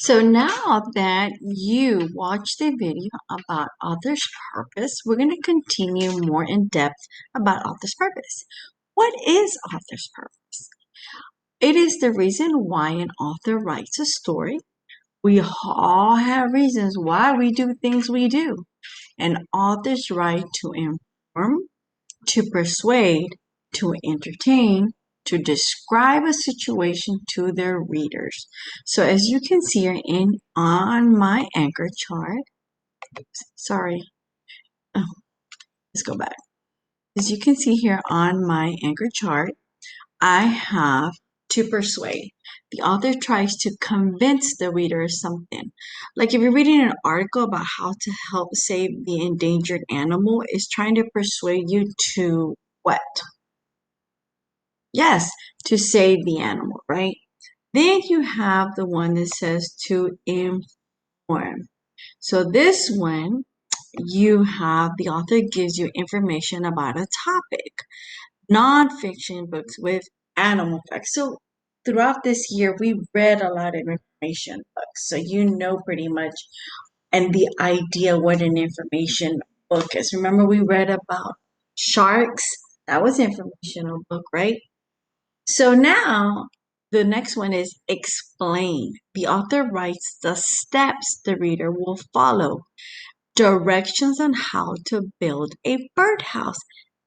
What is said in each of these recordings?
So now that you watched the video about author's purpose, we're going to continue more in depth about author's purpose. What is author's purpose? It is the reason why an author writes a story. We all have reasons why we do things we do. And authors write to inform, to persuade, to entertain, to describe a situation to their readers. So as you can see here on my anchor chart, sorry, oh, let's go back. As you can see here on my anchor chart, I have to persuade. The author tries to convince the reader of something. Like if you're reading an article about how to help save the endangered animal, it's trying to persuade you to what? Yes, to save the animal, right? Then you have the one that says to inform. So this one, you have the author gives you information about a topic. Nonfiction books with animal facts. So throughout this year, we read a lot of information books. So you know pretty much and the idea what an information book is. Remember we read about sharks? That was an informational book, right? So now the next one is explain. The author writes the steps the reader will follow, directions on how to build a birdhouse.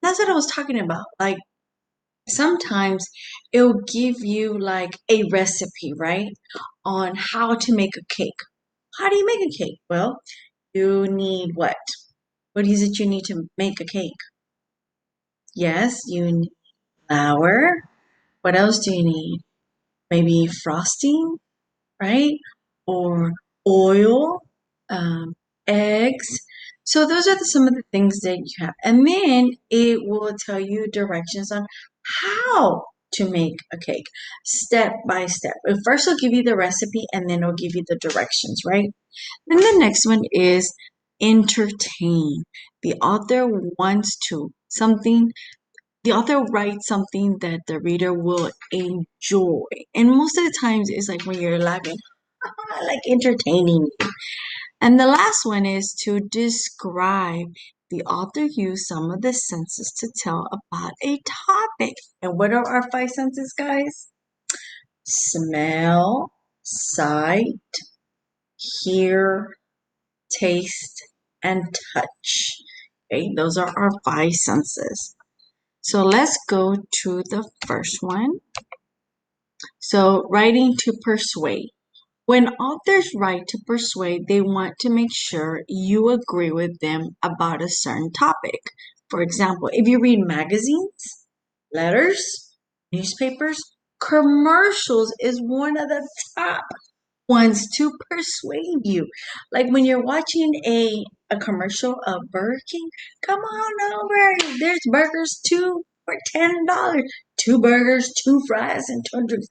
That's what I was talking about. Like sometimes it'll give you like a recipe, right? On how to make a cake. How do you make a cake? Well, you need what? What is it you need to make a cake? Yes, you need flour. What else do you need? Maybe frosting, right? Or oil, um, eggs. So those are some of the things that you have. And then it will tell you directions on how to make a cake step by step. First, it'll give you the recipe and then it'll give you the directions, right? And the next one is entertain. The author wants to something the author writes something that the reader will enjoy. And most of the times it's like when you're laughing, like entertaining you. And the last one is to describe. The author used some of the senses to tell about a topic. And what are our five senses, guys? Smell, sight, hear, taste, and touch. Okay, those are our five senses. So let's go to the first one. So, writing to persuade. When authors write to persuade, they want to make sure you agree with them about a certain topic. For example, if you read magazines, letters, newspapers, commercials is one of the top ones to persuade you. Like when you're watching a commercial of Burger King, come on over. There's burgers two for $10. Two burgers, two fries, and two drinks.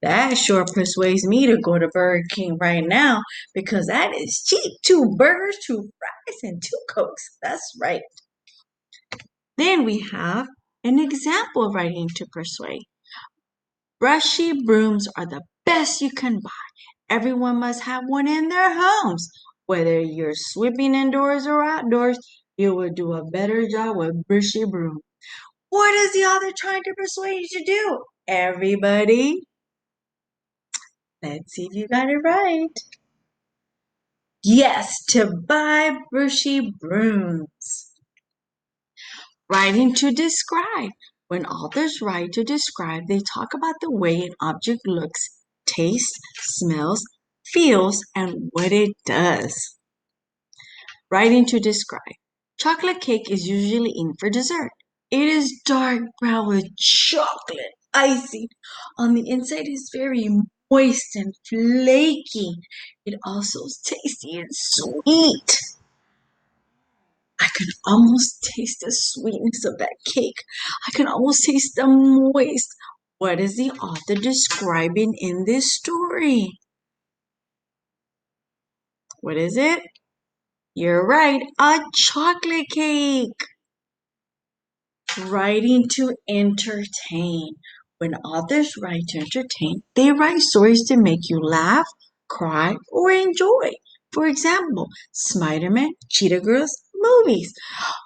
That sure persuades me to go to Burger King right now because that is cheap. Two burgers, two fries, and two Cokes. That's right. Then we have an example of writing to persuade. Brushy brooms are the best you can buy. Everyone must have one in their homes. Whether you're sweeping indoors or outdoors, you will do a better job with brushy broom. What is the author trying to persuade you to do? Everybody, let's see if you got it right. Yes, to buy brushy brooms. Writing to describe. When authors write to describe, they talk about the way an object looks, tastes, smells, feels, and what it does. Writing to describe. Chocolate cake is usually eaten for dessert. It is dark brown with chocolate icing. On the inside is very moist and flaky. It also is tasty and sweet. I can almost taste the sweetness of that cake. I can almost taste the moist. What is the author describing in this story? What is it? You're right, a chocolate cake. Writing to entertain. When authors write to entertain, they write stories to make you laugh, cry, or enjoy. For example, Spider-Man, Cheetah Girls, movies.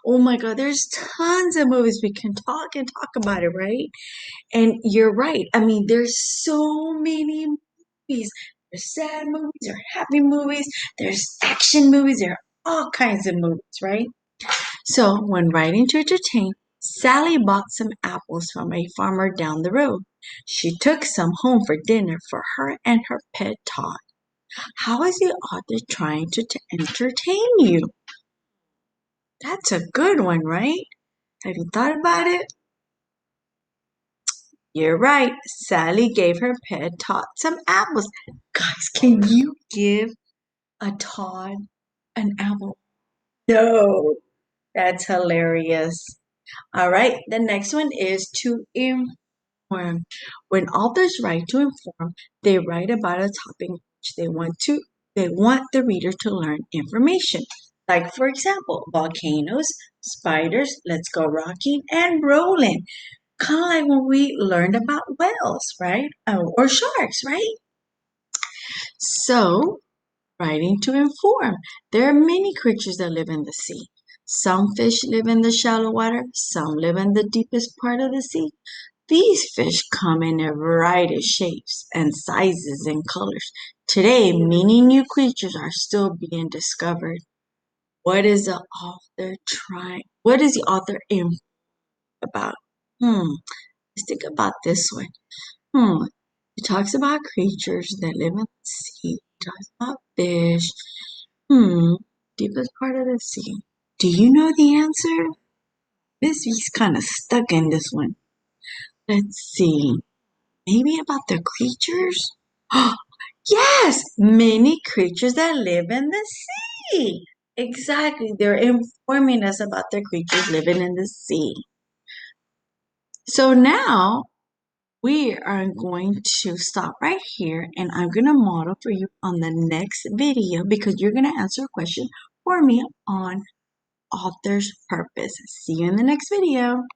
Oh my God, there's tons of movies we can talk and talk about it, right? And you're right. I mean, there's so many movies. There's sad movies, there are happy movies, there's action movies, there are all kinds of movies, right? So, when riding to entertain, Sally bought some apples from a farmer down the road. She took some home for dinner for her and her pet Todd. How is the author trying to entertain you? That's a good one, right? Have you thought about it? You're right. Sally gave her pet Todd some apples. Guys, can you give a Todd an apple? No, that's hilarious. All right, the next one is to inform. When authors write to inform, they write about a topic which they want the reader to learn information. Like for example, volcanoes, spiders, let's go rocking, and rolling. Kind of like when we learned about whales, right? Or sharks, right? So, writing to inform. There are many creatures that live in the sea. Some fish live in the shallow water, some live in the deepest part of the sea. These fish come in a variety of shapes and sizes and colors. Today, many new creatures are still being discovered. What is the author in about? Let's think about this one. It talks about creatures that live in the sea. It talks about fish. Hmm, deepest part of the sea. Do you know the answer? This he's kind of stuck in this one. Let's see. Maybe about the creatures? Yes, many creatures that live in the sea. Exactly. They're informing us about the creatures living in the sea. So now we are going to stop right here and I'm going to model for you on the next video because you're going to answer a question for me on author's purpose. See you in the next video.